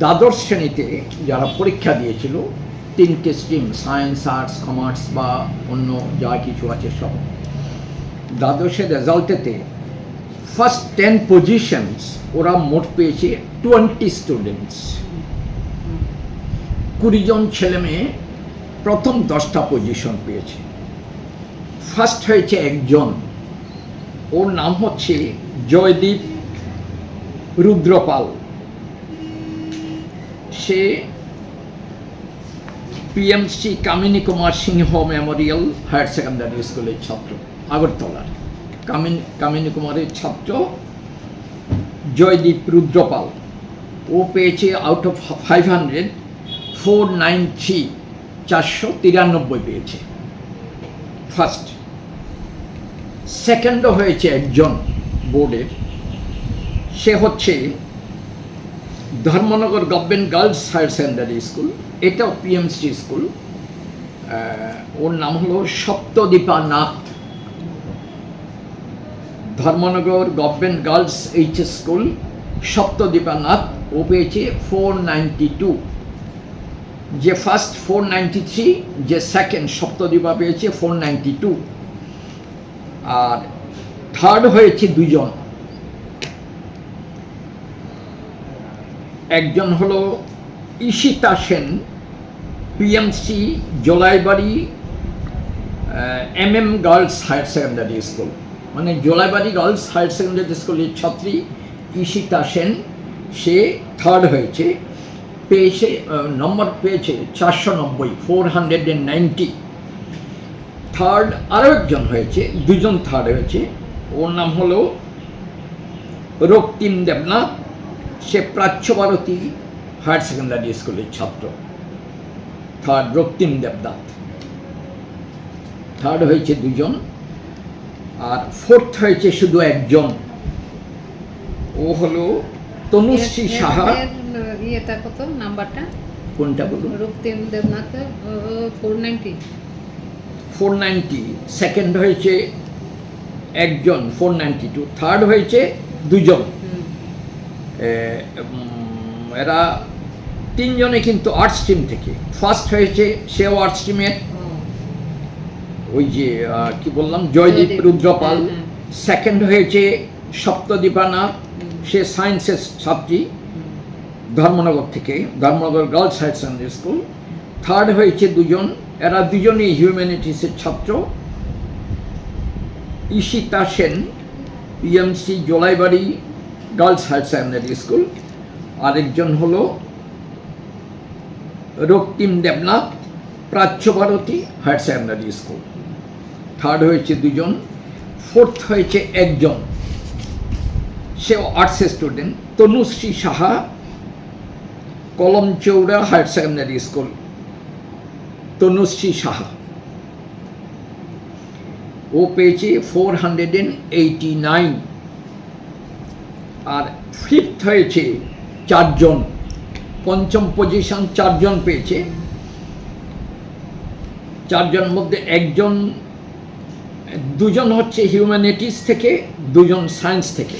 দ্বাদশ শ্রেণীতে যারা পরীক্ষা দিয়েছিল তিনটে স্ট্রিম সায়েন্স আর্টস কমার্স বা অন্য যা কিছু আছে সব, দ্বাদশের রেজাল্টেতে ফার্স্ট 10 পজিশনস ওরা মোট পেয়েছে 20 স্টুডেন্টস। 20 জন ছেলে মেয়ে প্রথম 10টা পজিশন পেয়েছে। ফার্স্ট হয়েছে একজন, ওর নাম হচ্ছে জয়দীপ রুদ্রপাল। সে পিএমসি কামিনী কুমার সিংহ মেমোরিয়াল হায়ার সেকেন্ডারি স্কুলের ছাত্র, আগরতলার কামিনী কুমারের ছাত্র জয়দীপ রুদ্রপাল। ও পেয়েছে আউট অফ 500 493, 493 পেয়েছে ফার্স্ট। সেকেন্ডও হয়েছে একজন বোর্ডের, সে হচ্ছে Dharmanagar government girls higher secondary school, এটাও পিএমসি স্কুল। ওর নাম হলো Saptadipa Nath. Dharmanagar government girls HS school, Saptadipa Nath. ও পেয়েছে 492। যে ফার্স্ট 493, যে সেকেন্ড সপ্তদীপা পেয়েছে 492। আর থার্ড হয়েছে দুজন, একজন হলো Ishita Sen, PMC Jolaibari MM girls higher secondary school, মানে জোলাইবাড়ি গার্লস হায়ার সেকেন্ডারি স্কুলের ছাত্রী ঈশিতা সেন। সে থার্ড হয়েছে, পেয়েছে নম্বর পেয়েছে 490, 490। থার্ড আরও একজন হয়েছে, দুজন থার্ড হয়েছে। ওর নাম হলো রক্তিম দেবনাথ। সে প্রাচ্য ভারতী হায়ার সেকেন্ডারি স্কুলের ছাত্র। থার্ড রক্তিম দেবনাথ, থার্ড হয়েছে দুজন। আর ফোর্থ হয়েছে শুধু একজন, ও হলো তনুশ্রী সাহা। ইয়েটা কত নাম্বারটা? কোনটা বলুন? রক্তিম দেবনাথ 490। 490। সেকেন্ড হয়েছে একজন 492, থার্ড হয়েছে দুজন। এরা তিনজনে কিন্তু আর্ট স্ট্রিম থেকে। ফার্স্ট হয়েছে সেও আর্ট স্ট্রিমের, ওই যে কি বললাম জয়দীপ রুদ্রপাল। সেকেন্ড হয়েছে সপ্তদীপা নাথ, সে সায়েন্সের ছাত্রী ধর্মনগর থেকে, Dharmanagar girls higher secondary school. Third হয়েছে দুজন, এরা দুজনই হিউম্যানিটিসের ছাত্র। Ishita Sen, PMC Jolaibari girls higher secondary school. আরেকজন হলো Raktim Debnath, Prachya Bharati higher secondary school. Third হয়েছে দুজন। ফোর্থ হয়েছে একজন, সেও আর্টসের student, Tanushree Saha, Kalamchoura higher secondary school. Tanushree Saha, ও পেয়েছে 489। আর ফিফথ হয়েছে চারজন, পঞ্চম পজিশন চারজন পেয়েছে। চারজন মধ্যে একজন, দুজন হচ্ছে হিউম্যানিটিস থেকে, দুজন সায়েন্স থেকে।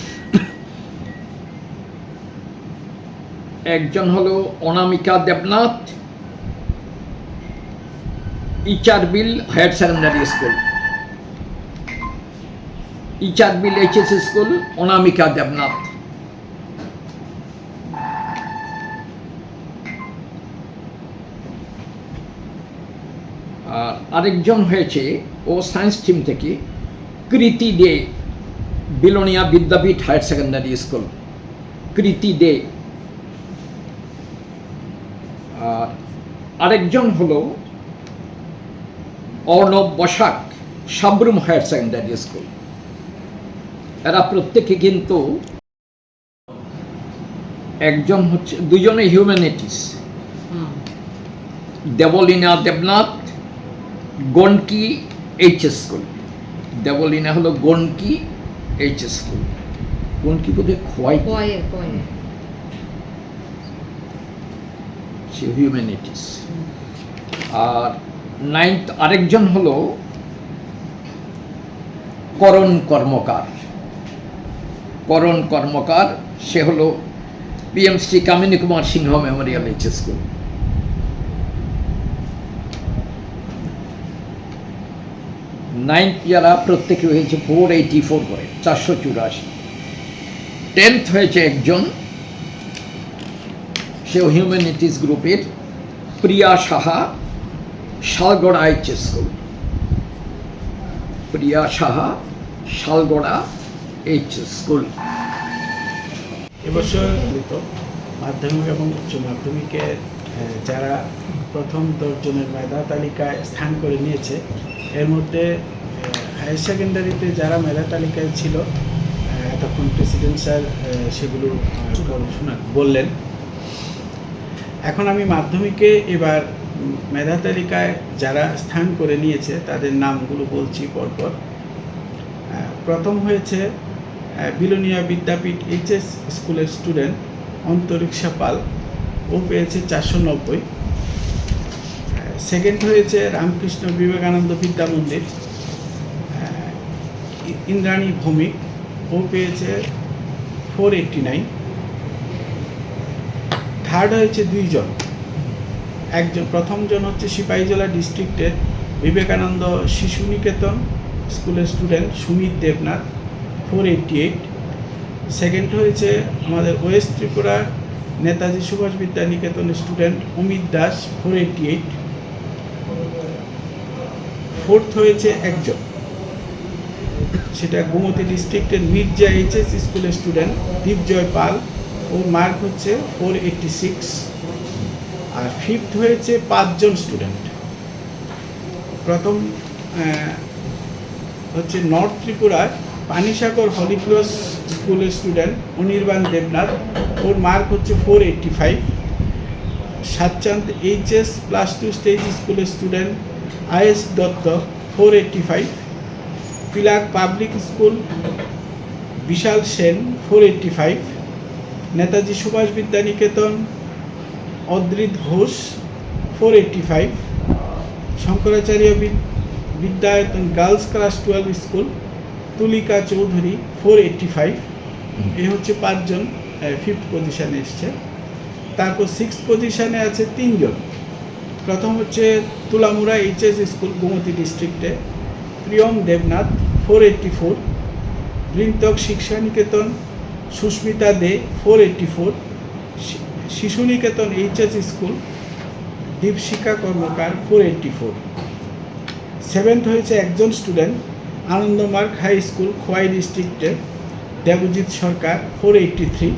একজন হলো Anamika Debnath, Icharbil higher secondary school, Icharbil HS school, Anamika Debnath. আর আরেকজন হয়েছে ও সায়েন্স টিম থেকে, Kriti De, Belonia Vidyapith higher secondary school, Kriti De. আর আরেকজন হলো Arnab Basak, Sabroom higher secondary school. এরা প্রত্যেকে কিন্তু, একজন হচ্ছে, দুজনে humanities. Debalina Debnath, Ganki HS school. Debalina হলো গনকি এইচএস স্কুল। গনকি বোধহয় খোয়াই, সে হিউম্যানিটিস। আর নাইন্থ আরেকজন হলো করণ কর্মকার। করণ কর্মকার, সে হলো পিএমসি কামিনী কুমার সিংহ মেমোরিয়াল এইচ স্কুল। নাইন্থ যারা প্রত্যেকে হয়েছে 484 করে, 484। 10th হয়েছে একজন, সেও হিউম্যানিটিস গ্রুপের, প্রিয়া সাহা, শালগড়া এইচ স্কুল। প্রিয়া সাহা, শালগড়া এইচ স্কুল। এবছর মাধ্যমিক এবং উচ্চ মাধ্যমিকের যারা প্রথম 10 জনের মেধা তালিকায় স্থান করে নিয়েছে, এর মধ্যে হায়ার সেকেন্ডারিতে যারা মেধা তালিকায় ছিল, তখন প্রেসিডেন্ট স্যার সেগুলো বললেন। এখন আমি মাধ্যমিকে এবার মেধা তালিকায় যারা স্থান করে নিয়েছে তাদের নামগুলো বলছি পরপর। প্রথম হয়েছে বিলোনিয়া বিদ্যাপীঠ এইচএস স্কুলের স্টুডেন্ট অন্তরিক্ষা পাল, ও পেয়েছে 490। সেকেন্ড হয়েছে রামকৃষ্ণ বিবেকানন্দ বিদ্যা মন্দির ইন্দ্রাণী ভৌমিক, ও পেয়েছে 489। থার্ড হয়েছে 2 জন। একজন, প্রথমজন হচ্ছে সিপাহীজলা ডিস্ট্রিক্টের বিবেকানন্দ শিশু নিকেতন স্কুলের স্টুডেন্ট সুমিত দেবনাথ, 488। সেকেন্ড হয়েছে আমাদের ওয়েস্ট ত্রিপুরার নেতাজি সুভাষ বিদ্যা নিকেতনের স্টুডেন্ট অমিত দাস, 488। ফোর্থ হয়েছে একজন, সেটা গোমতী ডিস্ট্রিক্টের মির্জা এইচএস স্কুলের স্টুডেন্ট দীপজয় পাল, ওর মার্ক হচ্ছে 486। আর ফিফথ হয়েছে 5 জন স্টুডেন্ট। প্রথম হচ্ছে নর্থ ত্রিপুরার পানিসাগর হলিক্রস স্কুলের স্টুডেন্ট অনির্বাণ দেবনাথ, ওর মার্ক হচ্ছে 485। সাতচাঁদ এইচএস +2 স্টেজ স্কুলের student IS Dutta, 485। Pilak public school Bishal Sen, 485। Netaji Subhash Vidya Niketan Adrit Ghosh, 485। Shankaracharya Vidyayatan girls class 12 school Tulika Chowdhury, 485। এই হচ্ছে 5 জন 5th পজিশনে এসছে। তারপর 6th পজিশনে আছে 3 জন। প্রথম হচ্ছে তুলামুড়া এইচএস স্কুল গোমতী ডিস্ট্রিক্টে প্রিয়ম দেবনাথ, 484। বৃন্তক শিক্ষা নিকেতন সুস্মিতা দে, 484। শিশু নিকেতন এইচএস স্কুল দীপশিকা কর্মকার, 484। 7th হয়েছে একজন student Anandamarga high school Khowai ডিস্ট্রিক্টের দেবজিৎ সরকার, 483।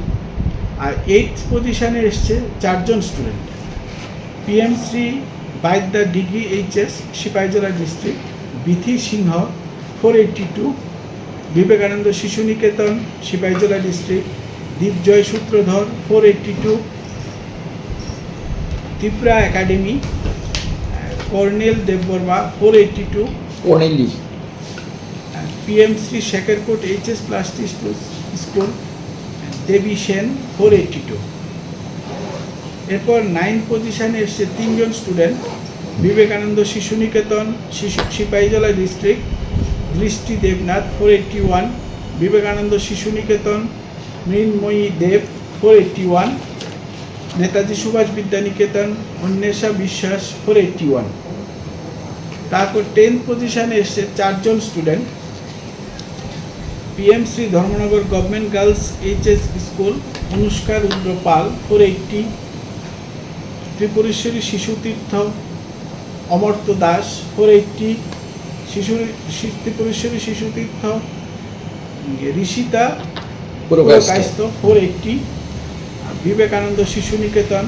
আর 8th পজিশনে এসছে 4 জন student. PMC Baidya degree HS Sipahijala district Bithi Singha, 482। Vivekananda Shishu Niketan Sipahijala district Dipjoy Sutradhar, 482। Tripura academy Karnel Debbarma, 482। কর্নেলি। PMC Shekharkot HS +2 school Debi Sen, 482। এরপর 9th পজিশনে এসছে 3 জন স্টুডেন্ট বিবেকানন্দ শিশু নিকেতন সিপাহীজলা ডিস্ট্রিক্ট দৃষ্টি দেবনাথ, 481। বিবেকানন্দ শিশু নিকেতন মৃন্ময়ী দেব, 481। নেতাজি সুভাষ বিদ্যা নিকেতন অন্বেষা বিশ্বাস, 481। তারপর 10th পজিশনে এসছে 4 জন student PMC Dharmanagar government girls HS school Anushka Rudra Pal, 480। Tripureshwari Shishu Tirtha Amartya Das, 480। Tripureshwari Shishu তীর্থ ঋষিতা পুরকায়স্থ, 480। বিবেকানন্দ শিশু নিকেতন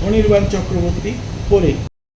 অনির্বাণ চক্রবর্তী, 480।